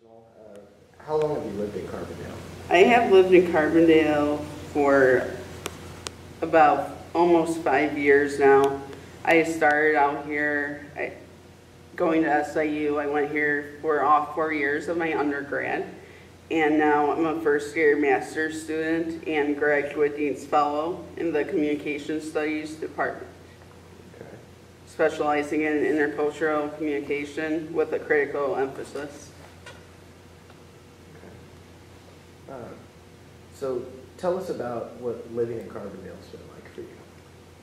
personal. How long have you lived in Carbondale? I have lived in Carbondale for about almost 5 years now. I started out here going to SIU. I went here for all 4 years of my undergrad, and now I'm a first-year master's student and graduate dean's fellow in the Communication Studies department, Okay. specializing in intercultural communication with a critical emphasis. Okay. So tell us about what living in Carbondale's been like for you.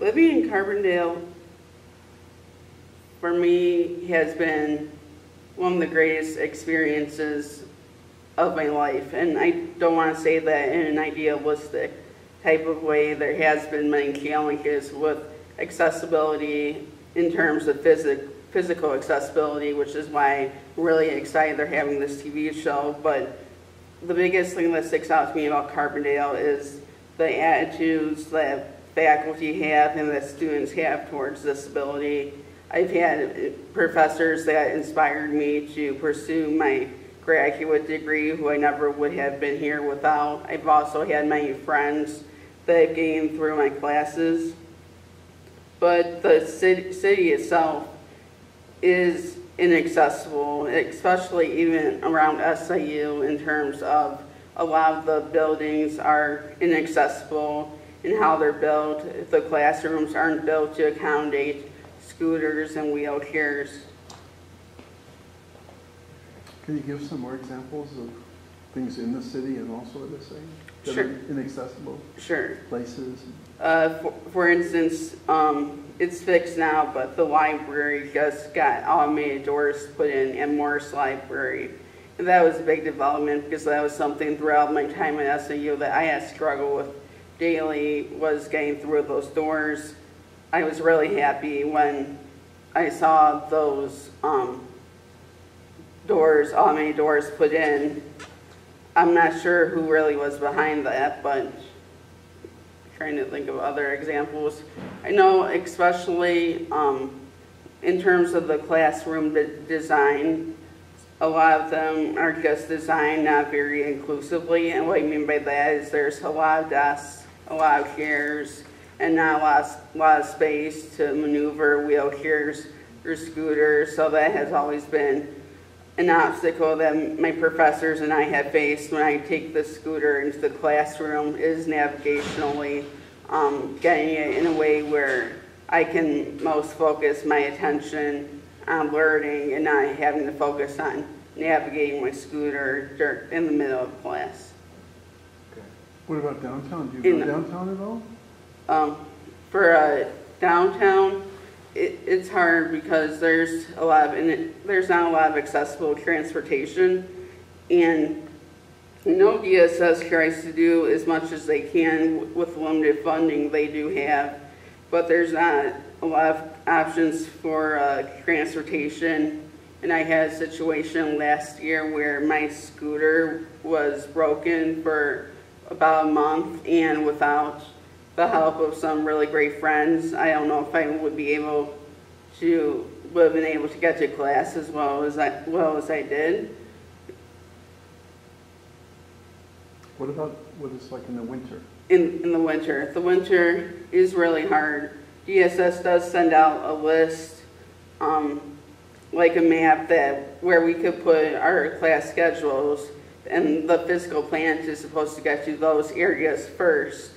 Living in Carbondale, for me, has been one of the greatest experiences of my life. And I don't want to say that in an idealistic type of way. There has been many challenges with accessibility in terms of physical accessibility, which is why I'm really excited they're having this TV show. But the biggest thing that sticks out to me about Carbondale is the attitudes that faculty have and that students have towards disability. I've had professors that inspired me to pursue my graduate degree who I never would have been here without. I've also had many friends that I've gained through my classes. But the city itself is inaccessible, especially even around SIU, in terms of a lot of the buildings are inaccessible in how they're built. The classrooms aren't built to accommodate scooters and wheelchairs. Can you give some more examples of things in the city and also in the city that Sure. are inaccessible Sure. places? For instance, it's fixed now, but the library just got automated doors put in Morris Library. And that was a big development because that was something throughout my time at SIU that I had struggled with daily, was getting through those doors. I was really happy when I saw those automated doors put in. I'm not sure who really was behind that, but trying to think of other examples. I know especially in terms of the classroom design, a lot of them are just designed not very inclusively, and what I mean by that is there's a lot of desks, a lot of chairs, and not a lot of space to maneuver wheelchairs or scooters, so that has always been an obstacle that my professors and I have faced when I take the scooter into the classroom, is navigationally getting it in a way where I can most focus my attention on learning and not having to focus on navigating my scooter in the middle of class. Okay. What about downtown? Do you go downtown at all? For downtown, it's hard because there's not a lot of accessible transportation, and DSS tries to do as much as they can with limited funding they do have, but there's not a lot of options for transportation. And I had a situation last year where my scooter was broken for about a month, and without the help of some really great friends, I don't know if I would have been able to get to class as well as I did. What about what it's like in the winter? In the winter is really hard. DSS does send out a list, like a map where we could put our class schedules, and the physical plant is supposed to get to those areas first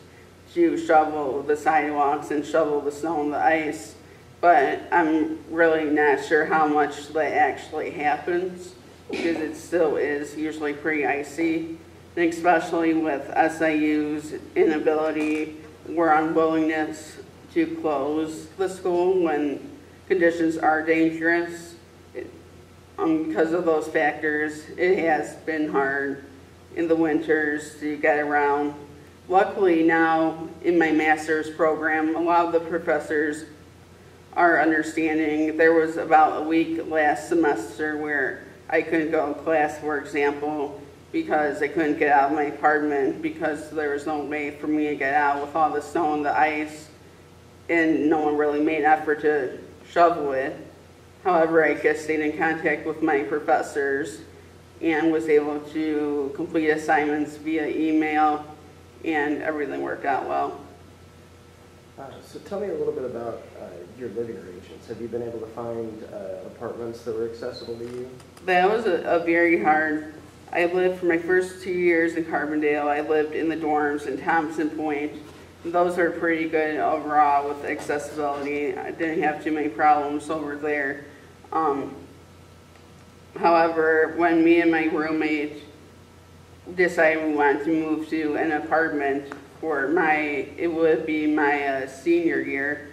to shovel the sidewalks and shovel the snow and the ice. But I'm really not sure how much that actually happens, because it still is usually pretty icy, and especially with SIU's inability or unwillingness to close the school when conditions are dangerous. Because of those factors, it has been hard in the winters to get around. Luckily now, in my master's program, a lot of the professors are understanding. There was about a week last semester where I couldn't go to class, for example, because I couldn't get out of my apartment because there was no way for me to get out with all the snow and the ice, and no one really made an effort to shovel it. However, I just stayed in contact with my professors and was able to complete assignments via email, and everything worked out well. So tell me a little bit about your living arrangements. Have you been able to find apartments that were accessible to you? That was a very hard. I lived for my first 2 years in Carbondale. I lived in the dorms in Thompson Point. Those are pretty good overall with accessibility. I didn't have too many problems over there. However, when me and my roommate decided we wanted to move to an apartment for it would be my senior year,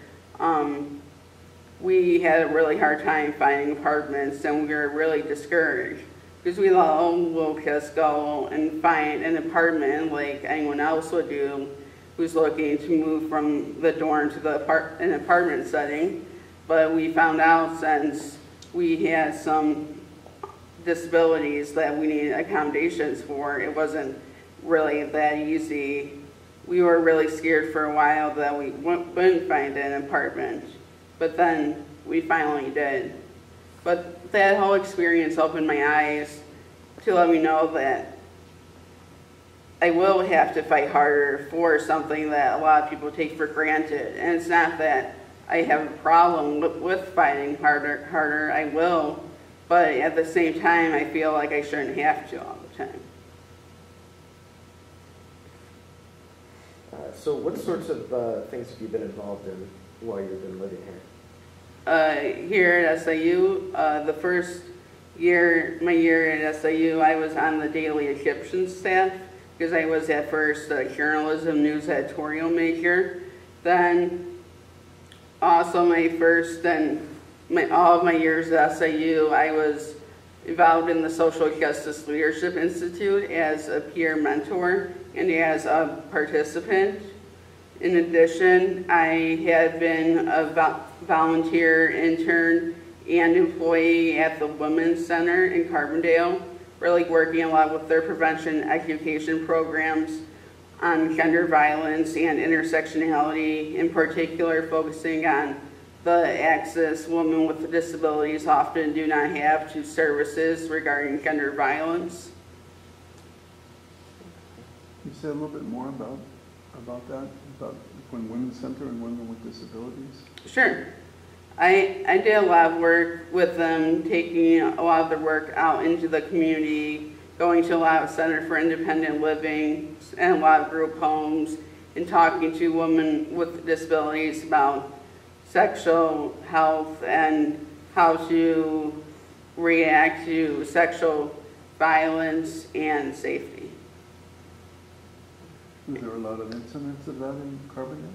we had a really hard time finding apartments, and we were really discouraged because we thought, oh, we'll just go and find an apartment like anyone else would do who's looking to move from the dorm to an apartment setting. But we found out, since we had some disabilities that we needed accommodations for, it wasn't really that easy. We were really scared for a while that we wouldn't find an apartment, but then we finally did. But that whole experience opened my eyes to let me know that I will have to fight harder for something that a lot of people take for granted. And it's not that I have a problem with fighting harder, I will, but at the same time, I feel like I shouldn't have to all the time. So what sorts of things have you been involved in while you've been living here? Here at SIU, the first year, my year at SIU, I was on the daily Egyptian staff because I was at first a journalism news editorial major. Then also my first and all of my years at SIU, I was involved in the Social Justice Leadership Institute as a peer mentor and as a participant. In addition, I had been a volunteer, intern, and employee at the Women's Center in Carbondale, really working a lot with their prevention education programs on gender violence and intersectionality, in particular focusing on the access women with disabilities often do not have to services regarding gender violence. Can you say a little bit more about that, about when Women's Center and women with disabilities? Sure. I did a lot of work with them, taking a lot of their work out into the community, going to a lot of Center for Independent Living and a lot of group homes, and talking to women with disabilities about sexual health and how to react to sexual violence and safety. Was there a lot of incidents of that in Carbondale?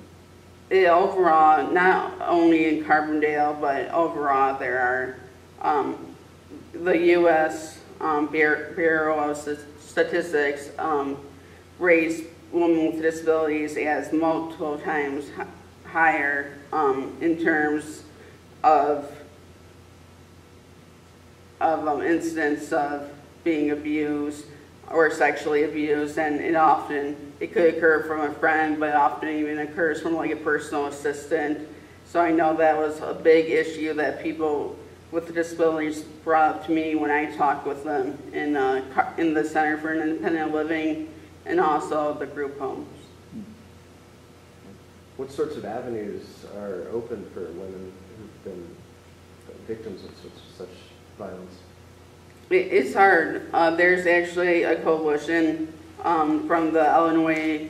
Overall, not only in Carbondale, but overall there are, the U.S. Bureau of Statistics raised women with disabilities as multiple times higher in terms of incidents of being abused or sexually abused, and it could occur from a friend, but often even occurs from like a personal assistant. So I know that was a big issue that people with disabilities brought up to me when I talked with them in the Center for Independent Living and also the group homes. What sorts of avenues are open for women who've been victims of such violence? It's hard. There's actually a coalition from the Illinois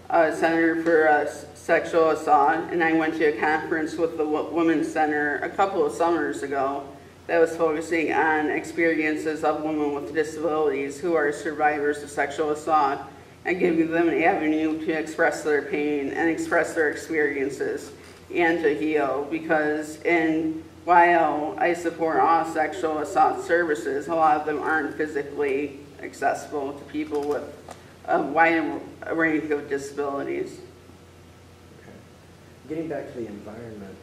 Center for Sexual Assault, and I went to a conference with the Women's Center a couple of summers ago that was focusing on experiences of women with disabilities who are survivors of sexual assault and giving them an avenue to express their pain and express their experiences and to heal, because while I support all sexual assault services, a lot of them aren't physically accessible to people with a wide range of disabilities. Okay. Getting back to the environment,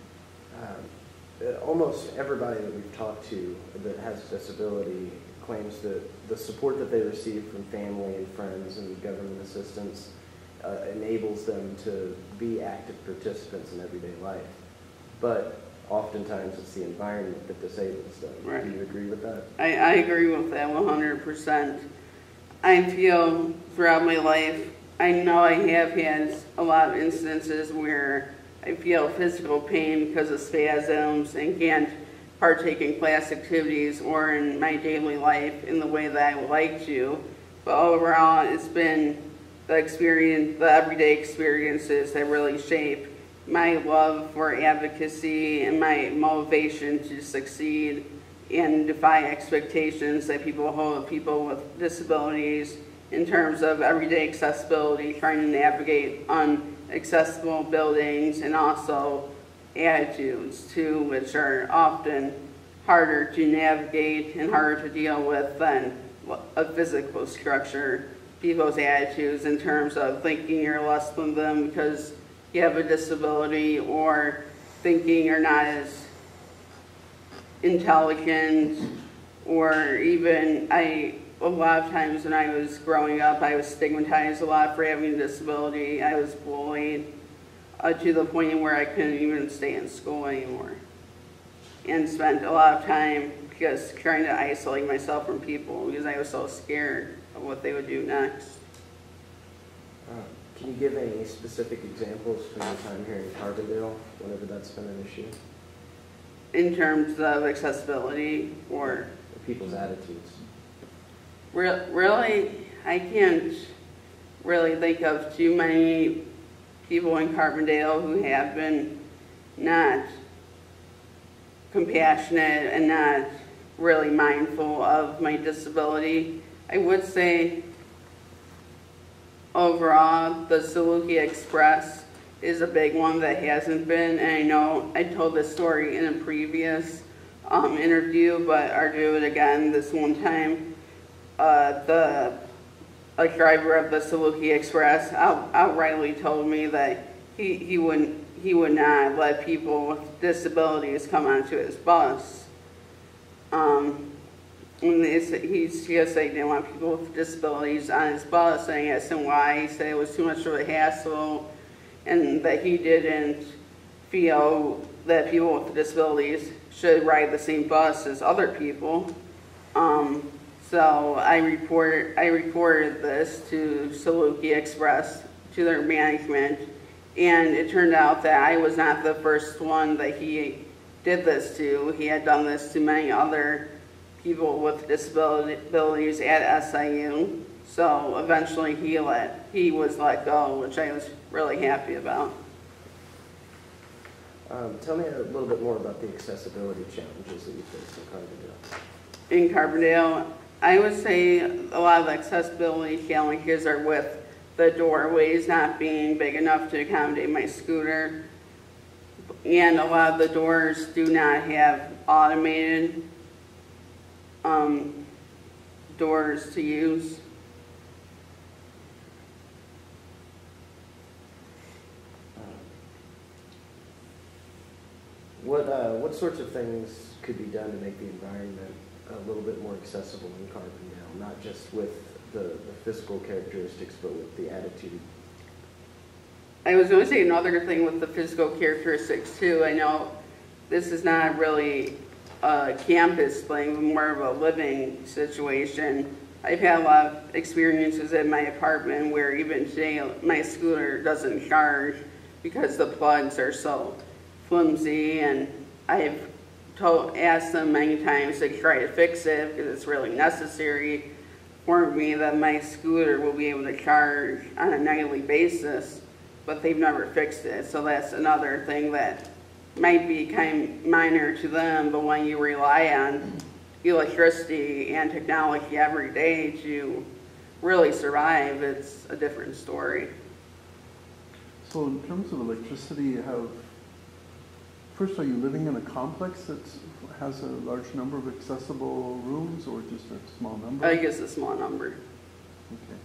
almost everybody that we've talked to that has a disability claims that the support that they receive from family and friends and government assistance enables them to be active participants in everyday life. But oftentimes it's the environment that disables them. Right. Do you agree with that? I agree with that 100%. I feel throughout my life, I know I have had a lot of instances where I feel physical pain because of spasms and can't partake in class activities or in my daily life in the way that I would like to. But overall, it's been the experience, the everyday experiences that really shape my love for advocacy and my motivation to succeed and defy expectations that people hold of people with disabilities in terms of everyday accessibility, trying to navigate inaccessible buildings, and also attitudes too, which are often harder to navigate and harder to deal with than a physical structure. People's attitudes in terms of thinking you're less than them because you have a disability, or thinking you're not as intelligent, or even a lot of times when I was growing up, I was stigmatized a lot for having a disability. I was bullied to the point where I couldn't even stay in school anymore, and spent a lot of time just trying to isolate myself from people because I was so scared of what they would do next. Can you give any specific examples from your time here in Carbondale, whenever that's been an issue? In terms of accessibility or People's attitudes. really, I can't really think of too many people in Carbondale who have been not compassionate and not really mindful of my disability. I would say overall, the Civic Express is a big one that hasn't been, and I know I told this story in a previous interview, but I'll do it again this one time. A driver of the Civic Express outrightly told me that he would not let people with disabilities come onto his bus. And he just said he didn't want people with disabilities on his bus, and I asked him why. He said it was too much of a hassle, and that he didn't feel that people with disabilities should ride the same bus as other people. So I reported this to Civic Express, to their management, and it turned out that I was not the first one that he did this to. He had done this to many other people with disabilities at SIU. So eventually he was let go, which I was really happy about. Tell me a little bit more about the accessibility challenges that you face in Carbondale. In Carbondale, I would say a lot of the accessibility challenges are with the doorways not being big enough to accommodate my scooter. And a lot of the doors do not have automated doors to use. What sorts of things could be done to make the environment a little bit more accessible in Carbondale, not just with the physical characteristics, but with the attitude? I was going to say another thing with the physical characteristics too. I know this is not really a campus thing, but more of a living situation. I've had a lot of experiences in my apartment where even today my scooter doesn't charge because the plugs are so flimsy, and I've asked them many times to try to fix it because it's really necessary for me that my scooter will be able to charge on a nightly basis, but they've never fixed it. So that's another thing that might be kind of minor to them, but when you rely on electricity and technology every day to really survive, it's a different story. So in terms of electricity, first, are you living in a complex that has a large number of accessible rooms, or just a small number? I guess a small number. Okay.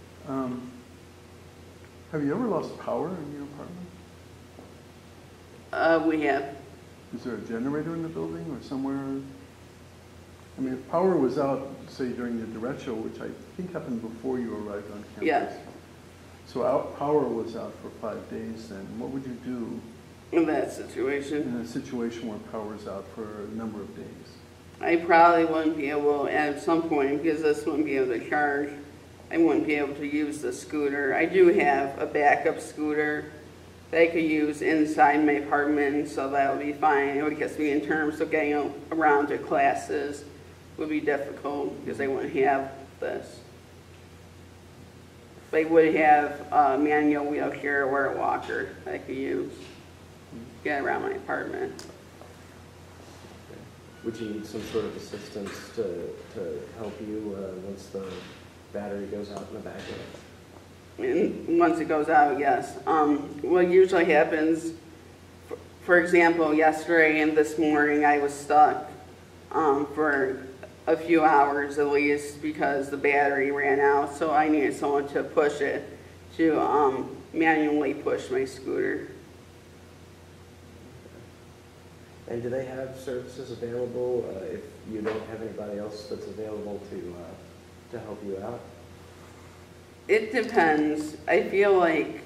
Have you ever lost power in your apartment? We have. Is there a generator in the building or somewhere? I mean, if power was out, say during the derecho, which I think happened before you arrived on campus. Yeah. So power was out for 5 days then, what would you do in that situation. In a situation where power's out for a number of days? I probably wouldn't be able, at some point, because this wouldn't be able to charge, I wouldn't be able to use the scooter. I do have a backup scooter that I could use inside my apartment, so that would be fine. It would just be in terms of getting around to classes would be difficult because I wouldn't have this. But I would have a manual wheelchair or a walker that I could use to get around my apartment. Would you need some sort of assistance to help you once the battery goes out in the back of it? And once it goes out, yes. What usually happens, for example, yesterday and this morning I was stuck for a few hours at least because the battery ran out, so I needed someone to push it, to manually push my scooter. And do they have services available if you don't have anybody else that's available to help you out? It depends. I feel like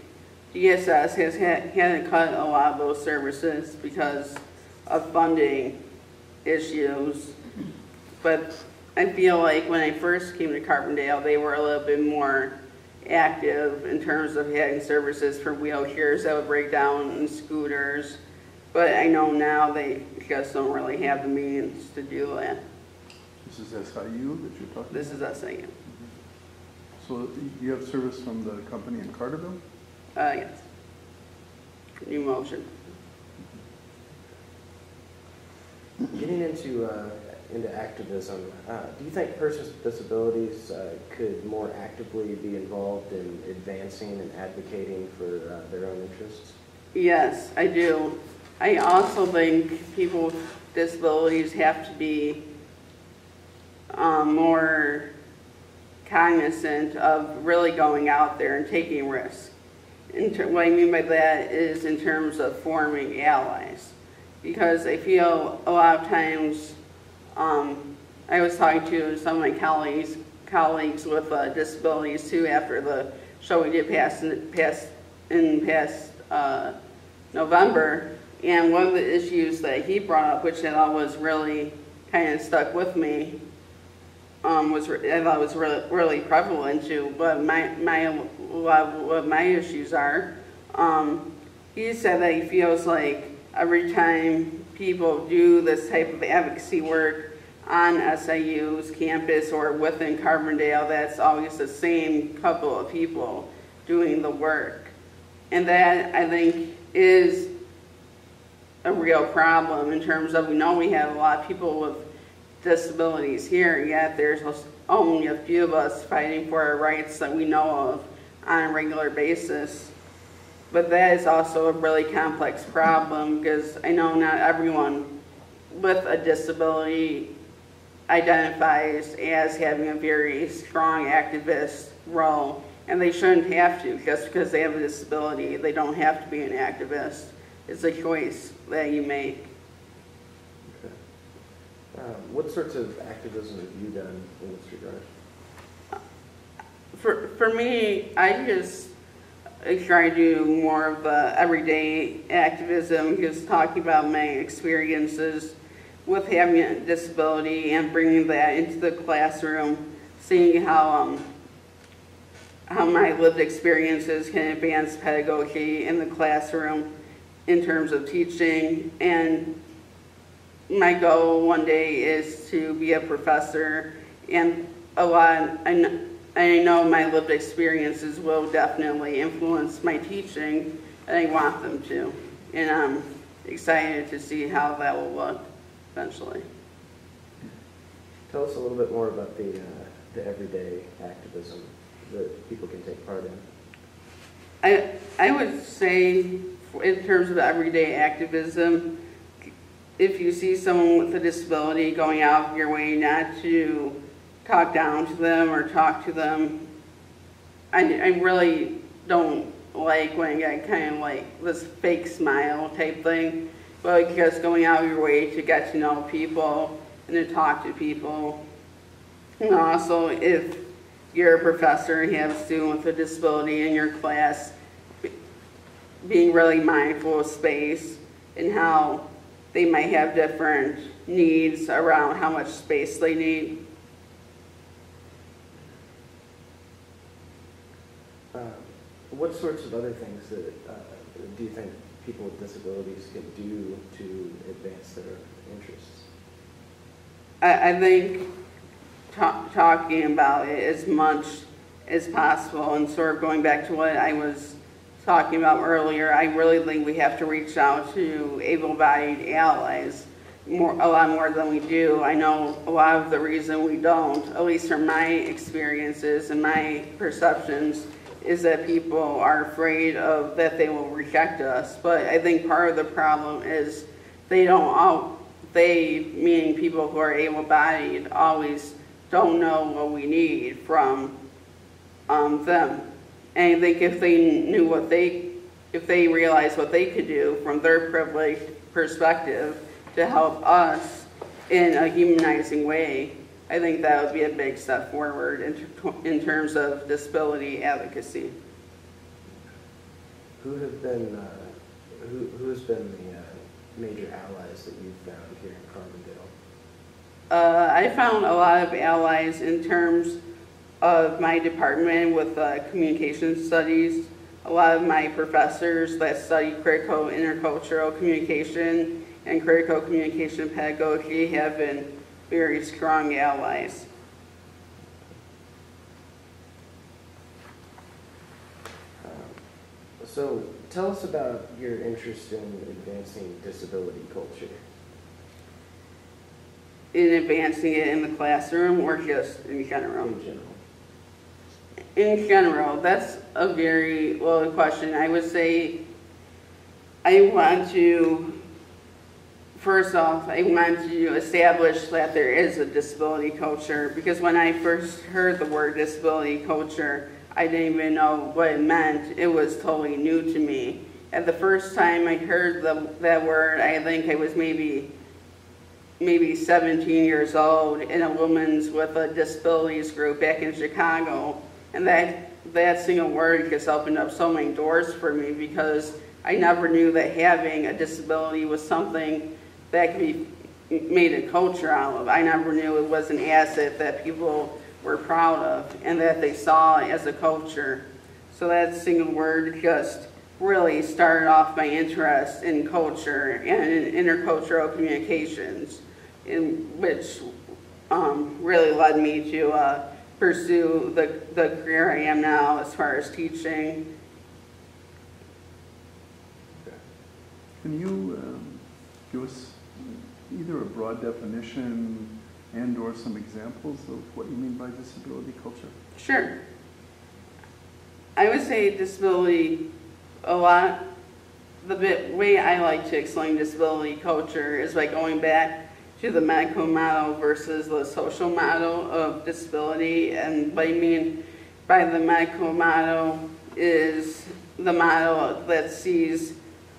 DSS has had to cut a lot of those services because of funding issues. But I feel like when I first came to Carbondale, they were a little bit more active in terms of having services for wheelchairs that would break down and scooters. But I know now they just don't really have the means to do that. This is SIU that you're talking about? This is SIU. So you have service from the company in Carterville? Yes. New motion. Getting into activism, do you think persons with disabilities could more actively be involved in advancing and advocating for their own interests? Yes, I do. I also think people with disabilities have to be more cognizant of really going out there and taking risks. What I mean by that is in terms of forming allies. Because I feel a lot of times, I was talking to some of my colleagues with disabilities too after the show we did in past November, and one of the issues that he brought up, which I thought was really kind of stuck with me, I thought was really prevalent to what my issues are. He said that he feels like every time people do this type of advocacy work on SIU's campus or within Carbondale, that's always the same couple of people doing the work. And that, I think, is a real problem in terms of, we know we have a lot of people with disabilities here, yet there's only a few of us fighting for our rights that we know of on a regular basis. But that is also a really complex problem because I know not everyone with a disability identifies as having a very strong activist role, and they shouldn't have to. Just because they have a disability, they don't have to be an activist. It's a choice that you make. Okay. What sorts of activism have you done in this regard? For me, I try to do more of the everyday activism, just talking about my experiences with having a disability and bringing that into the classroom, seeing how my lived experiences can advance pedagogy in the classroom in terms of teaching. And my goal one day is to be a professor, and I know my lived experiences will definitely influence my teaching, and I want them to. And I'm excited to see how that will look eventually. Tell us a little bit more about the everyday activism that people can take part in. I would say, in terms of everyday activism, if you see someone with a disability, going out of your way not to talk down to them or talk to them. I really don't like when I get kind of like this fake smile type thing, but just going out of your way to get to know people and to talk to people. And also, if you're a professor and you have a student with a disability in your class, being really mindful of space and how they might have different needs around how much space they need. What sorts of other things that do you think people with disabilities can do to advance their interests? I think talking about it as much as possible, and sort of going back to what I was talking about earlier, I really think we have to reach out to able-bodied allies a lot more than we do. I know a lot of the reason we don't, at least from my experiences and my perceptions, is that people are afraid of that they will reject us. But I think part of the problem is they meaning people who are able-bodied, always don't know what we need from them. And I think if they knew if they realized what they could do from their privileged perspective to help us in a humanizing way, I think that would be a big step forward in terms of disability advocacy. Who has been the major allies that you've found here in Carbondale? I found a lot of allies in terms of my department with communication studies. A lot of my professors that study critical intercultural communication and critical communication pedagogy have been very strong allies. So tell us about your interest in advancing disability culture. In advancing it in the classroom or just in general? In general. In general, that's a very loaded question. I would say I want to, first off, I want to establish that there is a disability culture, because when I first heard the word disability culture, I didn't even know what it meant. It was totally new to me. At the first time I heard that word, I think I was maybe 17 years old in a women's with a disabilities group back in Chicago. And that single word just opened up so many doors for me, because I never knew that having a disability was something that could be made a culture out of. I never knew it was an asset that people were proud of and that they saw as a culture. So that single word just really started off my interest in culture and in intercultural communications, which really led me to pursue the career I am now as far as teaching. Can you give us either a broad definition and or some examples of what you mean by disability culture? Sure. I would say disability, the way I like to explain disability culture is by going back to the medical model versus the social model of disability. And what I mean by the medical model is the model that sees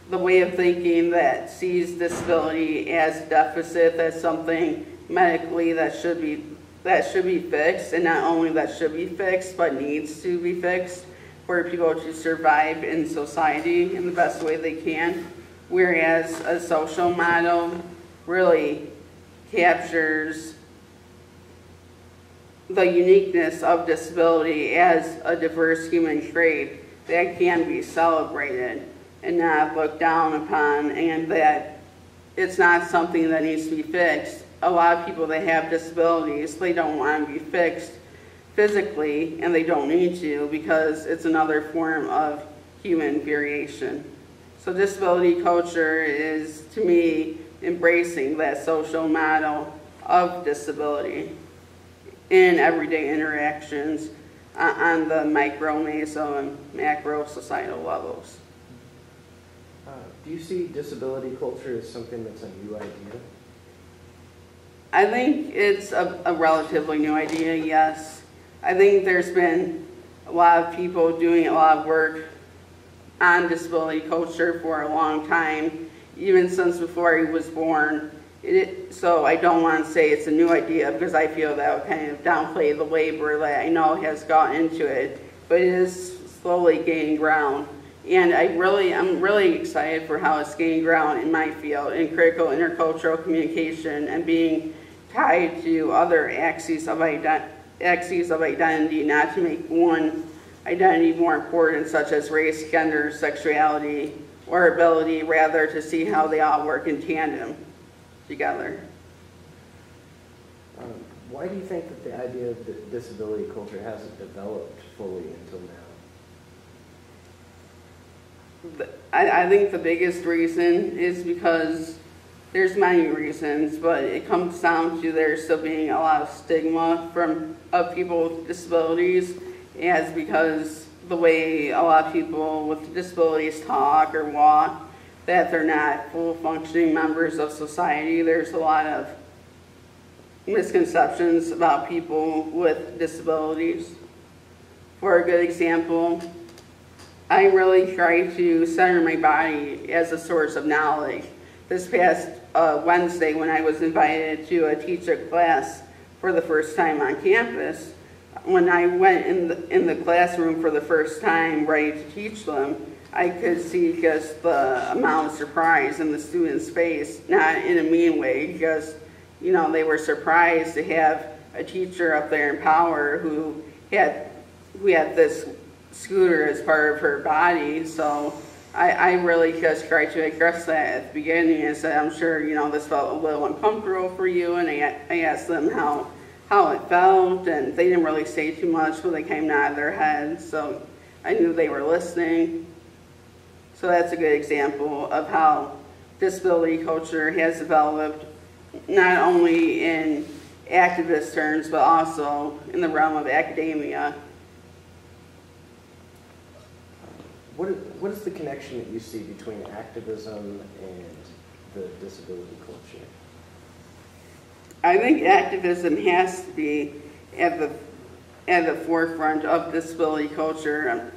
the way of thinking that sees disability as a deficit, that's something medically that should be fixed, and not only that should be fixed, but needs to be fixed for people to survive in society in the best way they can. Whereas a social model really captures the uniqueness of disability as a diverse human trait that can be celebrated and not looked down upon, and that it's not something that needs to be fixed. A lot of people that have disabilities, they don't want to be fixed physically, and they don't need to, because it's another form of human variation. So disability culture is, to me, embracing that social model of disability in everyday interactions on the micro, meso, and macro societal levels. Do you see disability culture as something that's a new idea? I think it's a relatively new idea, yes. I think there's been a lot of people doing a lot of work on disability culture for a long time, even since before he was born. So I don't want to say it's a new idea, because I feel that would kind of downplay the labor that I know has gotten into it, but it is slowly gaining ground. And I'm really excited for how it's gaining ground in my field in critical intercultural communication and being tied to other axes of identity, not to make one identity more important, such as race, gender, sexuality, or ability, rather to see how they all work in tandem together. Why do you think that the idea of disability culture hasn't developed fully until now? I think the biggest reason is because there's many reasons, but it comes down to there still being a lot of stigma of people with disabilities, as because the way a lot of people with disabilities talk or walk, that they're not full functioning members of society. There's a lot of misconceptions about people with disabilities. For a good example, I really try to center my body as a source of knowledge. This past Wednesday, when I was invited to teach a class for the first time on campus, when I went in the classroom for the first time, ready to teach them, I could see just the amount of surprise in the students' face, not in a mean way, just, you know, they were surprised to have a teacher up there in power who had this scooter as part of her body. So I really just tried to address that at the beginning and said, I'm sure, you know, this felt a little uncomfortable for you, and I asked them how it felt, and they didn't really say too much, but they kind of nodded their heads, so I knew they were listening. So that's a good example of how disability culture has developed, not only in activist terms, but also in the realm of academia. What is the connection that you see between activism and the disability culture? I think activism has to be at the forefront of disability culture.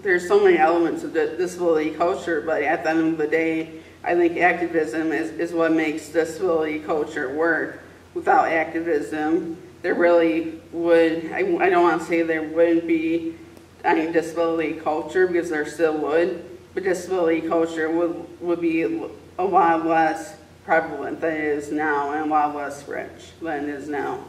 There's so many elements of disability culture, but at the end of the day, I think activism is what makes disability culture work. Without activism, there really would, I don't want to say there wouldn't be any disability culture, because there still would, but disability culture would be a lot less prevalent than it is now, and a lot less rich than it is now.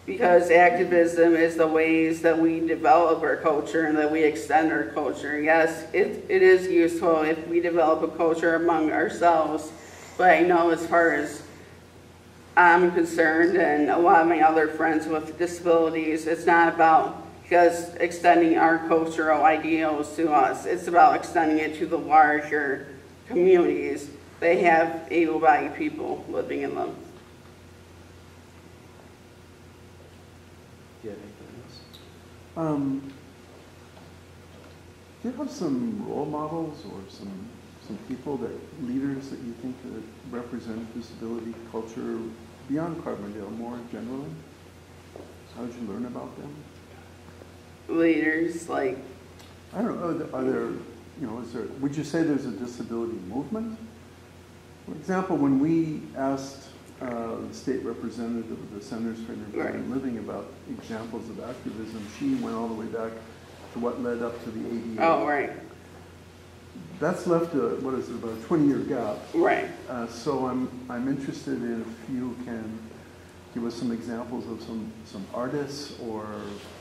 Because activism is the ways that we develop our culture and that we extend our culture. Yes, it is useful if we develop a culture among ourselves, but I know as far as I'm concerned, and a lot of my other friends with disabilities, it's not about just extending our cultural ideals to us. It's about extending it to the larger communities. They have able-bodied people living in them. Do you have anything else? Do you have some role models or some people, leaders that you think that represent disability culture beyond Carbondale, more generally? How did you learn about them? Leaders, like? I don't know, are there, you know, would you say there's a disability movement? For example, when we asked the state representative of the Centers for Independent Living about examples of activism, she went all the way back to what led up to the ADA. Oh, right. That's left about a 20-year gap. Right. So I'm interested in if you can give us some examples of some artists or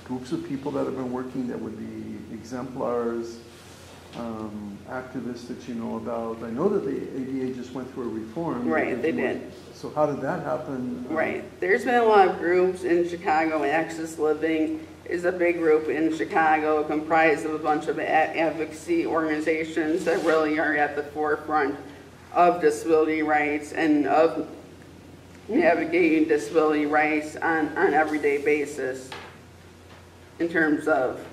groups of people that have been working that would be exemplars, activists that you know about. I know that the ADA just went through a reform. Right, they did. So how did that happen? Right. There's been a lot of groups in Chicago. Access Living is a big group in Chicago comprised of a bunch of advocacy organizations that really are at the forefront of disability rights and of navigating disability rights on an everyday basis, in terms of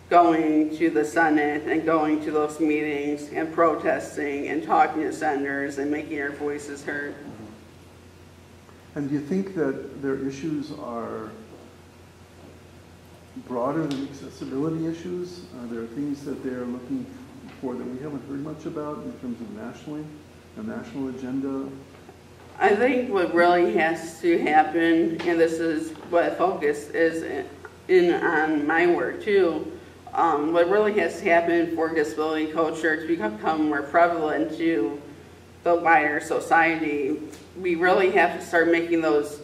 going to the Senate and going to those meetings and protesting and talking to senators and making our voices heard. And do you think that their issues are broader than accessibility issues? Are there things that they're looking for that we haven't heard much about in terms of a national agenda? I think what really has to happen, and this is what focus is in on my work too, what really has to happen for disability culture to become more prevalent to the wider society, we really have to start making those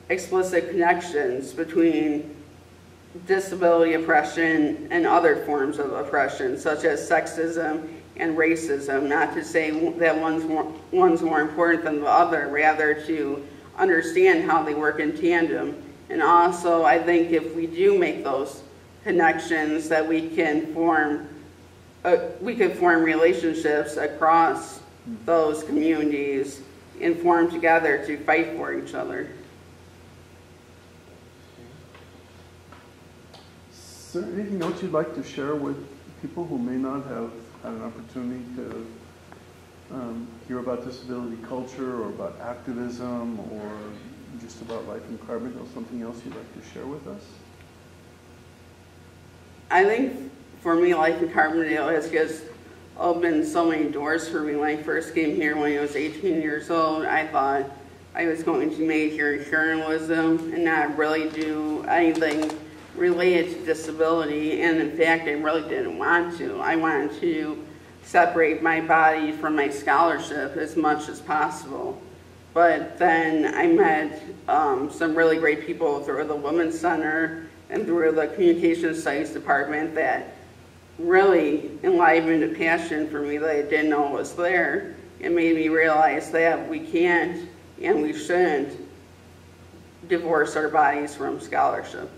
explicit connections between disability oppression and other forms of oppression, such as sexism and racism. Not to say that one's more important than the other, rather to understand how they work in tandem. And also, I think if we do make those connections, that we can form relationships across those communities and form together to fight for each other. Is there anything else you'd like to share with people who may not have had an opportunity to hear about disability culture or about activism or just about life in Carbondale? Something else you'd like to share with us? I think for me, life in Carbondale has just opened so many doors for me. When I first came here when I was 18 years old, I thought I was going to major in journalism and not really do anything related to disability, and in fact I really didn't want to. I wanted to separate my body from my scholarship as much as possible. But then I met some really great people through the Women's Center and through the Communication Studies Department that really enlivened a passion for me that I didn't know was there. It made me realize that we can't and we shouldn't divorce our bodies from scholarship.